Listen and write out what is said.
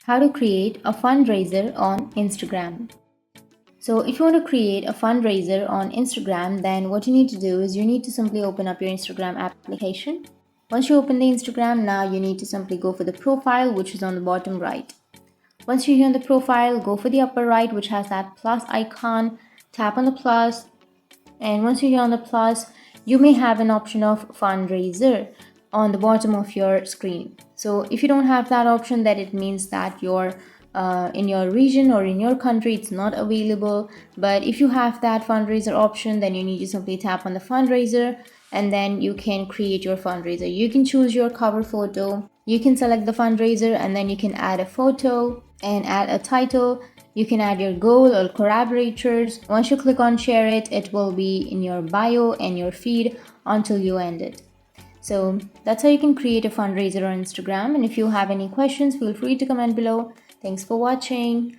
How to create a fundraiser on Instagram. So if you want to create a fundraiser on Instagram, then what you need to do is you need to simply open up your Instagram application. Once you open the Instagram, now you need to simply go for the profile, which is on the bottom right. Once you're here on the profile, go for the upper right, which has that plus icon. Tap on the plus, and once you're here on the plus, you may have an option of fundraiser on the bottom of your screen. So if you don't have that option, then it means that you're in your region or in your country it's not available. But if you have that fundraiser option, then you need to simply tap on the fundraiser, and then you can create your fundraiser. You can choose your cover photo, you can select the fundraiser, and then you can add a photo and add a title. You can add your goal or collaborators. Once you click on share it, it will be in your bio and your feed until you end it. So that's how you can create a fundraiser on Instagram. And if you have any questions, feel free to comment below. Thanks for watching.